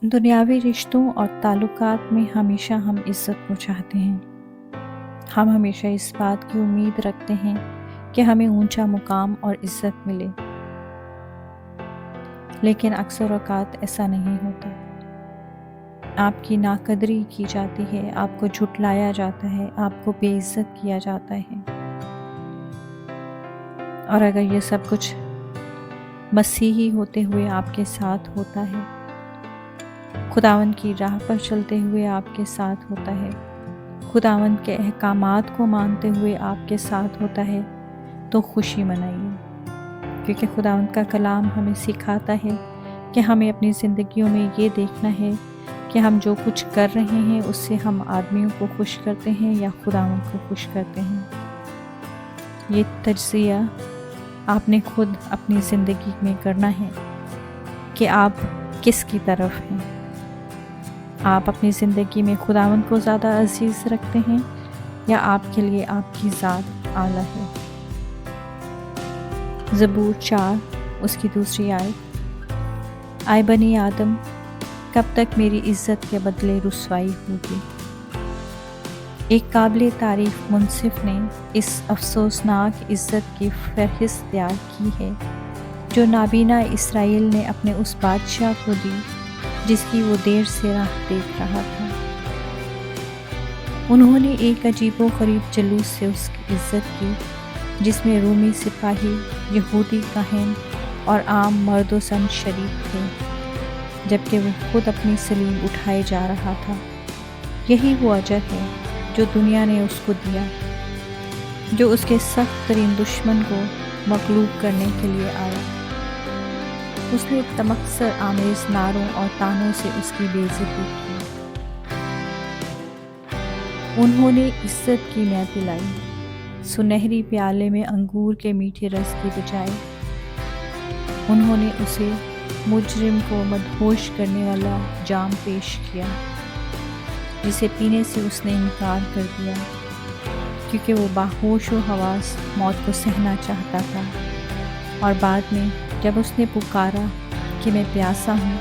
دنیاوی رشتوں اور تعلقات میں ہمیشہ ہم عزت کو چاہتے ہیں۔ ہم ہمیشہ اس بات کی امید رکھتے ہیں کہ ہمیں اونچا مقام اور عزت ملے، لیکن اکثر اوقات ایسا نہیں ہوتا۔ آپ کی ناقدری کی جاتی ہے، آپ کو جھٹلایا جاتا ہے، آپ کو بے عزت کیا جاتا ہے۔ اور اگر یہ سب کچھ مسیحی ہوتے ہوئے آپ کے ساتھ ہوتا ہے، خداوند کی راہ پر چلتے ہوئے آپ کے ساتھ ہوتا ہے، خداوند کے احکامات کو مانتے ہوئے آپ کے ساتھ ہوتا ہے، تو خوشی منائیے، کیونکہ خداوند کا کلام ہمیں سکھاتا ہے کہ ہمیں اپنی زندگیوں میں یہ دیکھنا ہے کہ ہم جو کچھ کر رہے ہیں اس سے ہم آدمیوں کو خوش کرتے ہیں یا خداوند کو خوش کرتے ہیں۔ یہ تجزیہ آپ نے خود اپنی زندگی میں کرنا ہے کہ آپ کس کی طرف ہیں۔ آپ اپنی زندگی میں خداوند کو زیادہ عزیز رکھتے ہیں یا آپ کے لیے آپ کی ذات اعلیٰ ہے۔ زبور 4 اس کی 2 آیت، اے بنی آدم، کب تک میری عزت کے بدلے رسوائی ہوگی؟ ایک قابل تعریف منصف نے اس افسوسناک عزت کی فہرست تیار کی ہے جو نابینا اسرائیل نے اپنے اس بادشاہ کو دی جس کی وہ دیر سے راہ دیکھ رہا تھا۔ انہوں نے ایک عجیب و غریب جلوس سے اس کی عزت کی جس میں رومی سپاہی، یہودی کاہن اور عام مرد و زن شریک تھے، جبکہ وہ خود اپنی صلیب اٹھائے جا رہا تھا۔ یہی وہ اجر ہے جو دنیا نے اس کو دیا، جو اس کے سخت ترین دشمن کو مغلوب کرنے کے لیے آیا۔ اس نے تمکثر آمیز نعروں اور طعنوں سے اس کی بے عزتی کی۔ انہوں نے عزت کی مے پلائی، سنہری پیالے میں انگور کے میٹھے رس کی بجائے۔ انہوں نے اسے مجرم کو مدہوش کرنے والا جام پیش کیا جسے پینے سے اس نے انکار کر دیا، کیونکہ وہ باہوش و حواس موت کو سہنا چاہتا تھا۔ اور بعد میں جب اس نے پکارا کہ میں پیاسا ہوں،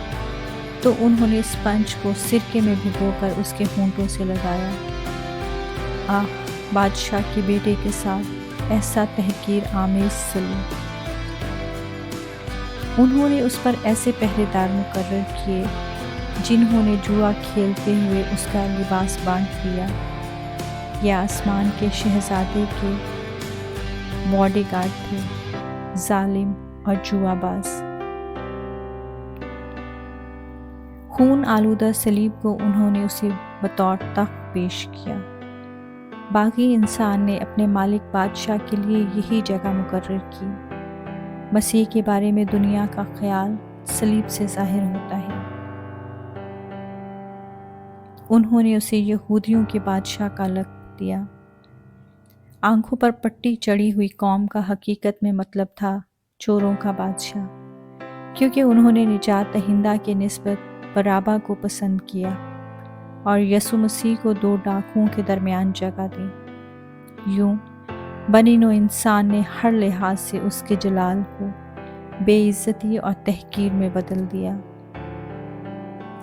تو انہوں نے اسپنج کو سرکے میں بھگو کر اس کے ہونٹوں سے لگایا۔ آہ، بادشاہ کے بیٹے کے ساتھ ایسا تحقیر آمیز سلوک! انہوں نے اس پر ایسے پہرے دار مقرر کیے جنہوں نے جوا کھیلتے ہوئے اس کا لباس بانٹ لیا۔ یہ آسمان کے شہزادے کے باڈی گارڈ تھے، ظالم اور جوا باز۔ خون آلودہ صلیب کو انہوں نے اسے بطور تخت پیش کیا۔ باغی انسان نے اپنے مالک بادشاہ کے لیے یہی جگہ مقرر کی۔ مسیح کے بارے میں دنیا کا خیال صلیب سے ظاہر ہوتا ہے۔ انہوں نے اسے یہودیوں کے بادشاہ کا لقب دیا۔ آنکھوں پر پٹی چڑھی ہوئی قوم کا حقیقت میں مطلب تھا چوروں کا بادشاہ، کیونکہ انہوں نے نجات دہندہ کے نسبت بارابا کو پسند کیا اور یسوع مسیح کو 2 ڈاکوؤں کے درمیان جگہ دی۔ یوں بنی نوع انسان نے ہر لحاظ سے اس کے جلال کو بے عزتی اور تحقیر میں بدل دیا،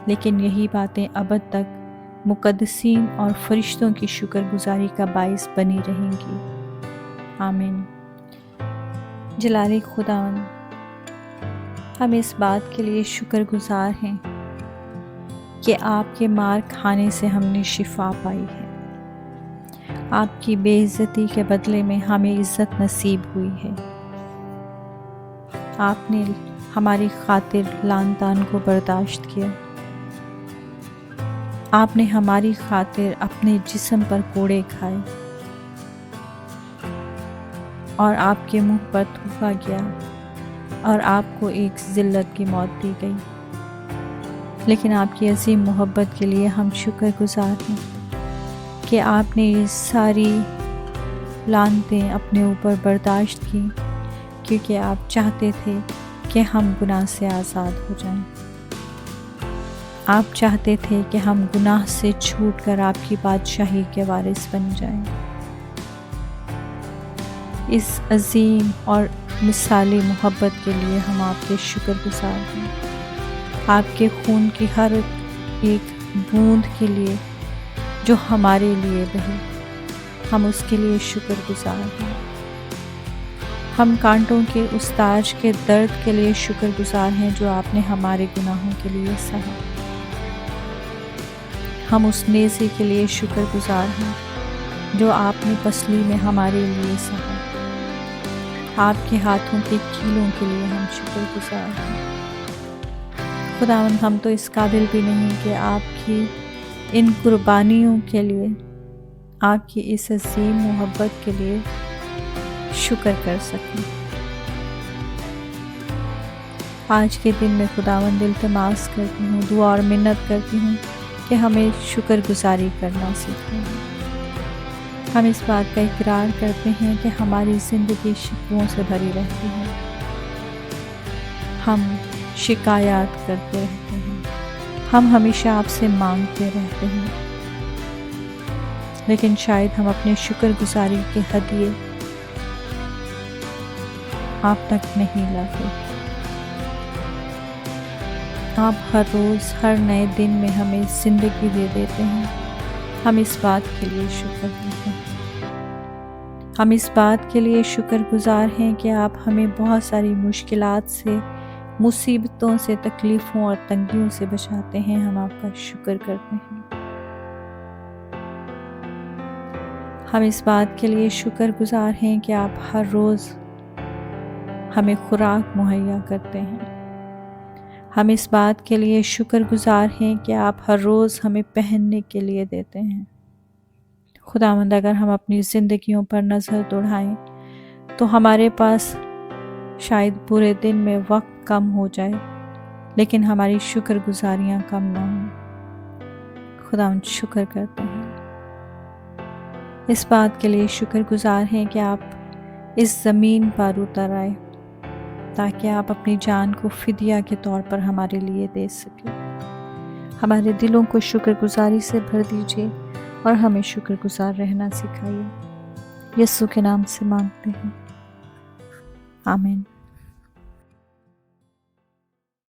لیکن یہی باتیں ابد تک مقدسین اور فرشتوں کی شکر گزاری کا باعث بنی رہیں گی۔ آمین۔ جلال خداوند، ہم اس بات کے لیے شکر گزار ہیں کہ آپ کے مار کھانے سے ہم نے شفا پائی ہے۔ آپ کی بے عزتی کے بدلے میں ہمیں عزت نصیب ہوئی ہے۔ آپ نے ہماری خاطر لعن طعن کو برداشت کیا۔ آپ نے ہماری خاطر اپنے جسم پر کوڑے کھائے اور آپ کے منہ پر تھوکا گیا اور آپ کو ایک ذلت کی موت دی گئی۔ لیکن آپ کی عظیم محبت کے لیے ہم شکر گزار ہیں کہ آپ نے یہ ساری لعنتیں اپنے اوپر برداشت کی، کیونکہ آپ چاہتے تھے کہ ہم گناہ سے آزاد ہو جائیں۔ آپ چاہتے تھے کہ ہم گناہ سے چھوٹ کر آپ کی بادشاہی کے وارث بن جائیں۔ اس عظیم اور مثالی محبت کے لیے ہم آپ کے شکر گزار ہیں۔ آپ کے خون کی ہر ایک بوند کے لیے جو ہمارے لیے بہی، ہم اس کے لیے شکر گزار ہیں۔ ہم کانٹوں کے اس تاج کے درد کے لیے شکر گزار ہیں جو آپ نے ہمارے گناہوں کے لیے سہا۔ ہم اس نیزے کے لیے شکر گزار ہیں جو آپ نے پسلی میں ہمارے لیے سہا۔ آپ کے ہاتھوں کے کیلوں کے لیے ہم شکر گزار ہیں۔ خداوند، ہم تو اس قابل بھی نہیں کہ آپ کی ان قربانیوں کے لیے، آپ کی اس عظیم محبت کے لیے شکر کر سکیں۔ آج کے دن میں خداوند التماس کرتی ہوں، دعا اور منت کرتی ہوں کہ ہمیں شکر گزاری کرنا سکھائیں۔ ہم اس بات کا اقرار کرتے ہیں کہ ہماری زندگی شکووں سے بھری رہتی ہے، ہم شکایات کرتے رہتے ہیں، ہم ہمیشہ آپ سے مانگتے رہتے ہیں، لیکن شاید ہم اپنے شکر گزاری کے ہدیے آپ تک نہیں لاتے۔ آپ ہر روز، ہر نئے دن میں ہمیں زندگی دے دیتے ہیں، ہم اس بات کے لیے شکر ہیں۔ ہم اس بات کے لیے شکر گزار ہیں کہ آپ ہمیں بہت ساری مشکلات سے، مصیبتوں سے، تکلیفوں اور تنگیوں سے بچاتے ہیں، ہم آپ کا شکر کرتے ہیں۔ ہم اس بات کے لیے شکر گزار ہیں کہ آپ ہر روز ہمیں خوراک مہیا کرتے ہیں۔ ہم اس بات کے لیے شکر گزار ہیں کہ آپ ہر روز ہمیں پہننے کے لیے دیتے ہیں۔ خداوند، اگر ہم اپنی زندگیوں پر نظر دوڑائیں تو ہمارے پاس شاید پورے دن میں وقت کم ہو جائے، لیکن ہماری شکر گزاریاں کم نہ ہوں۔ خداوند، شکر کرتے ہیں، اس بات کے لیے شکر گزار ہیں کہ آپ اس زمین پر اتر آئے تاکہ آپ اپنی جان کو فدیہ کے طور پر ہمارے لیے دے سکیں۔ ہمارے دلوں کو شکر گزاری سے بھر دیجیے اور ہمیں شکر گزار رہنا سکھائیے۔ یسوع کے نام سے مانگتے ہیں، آمین۔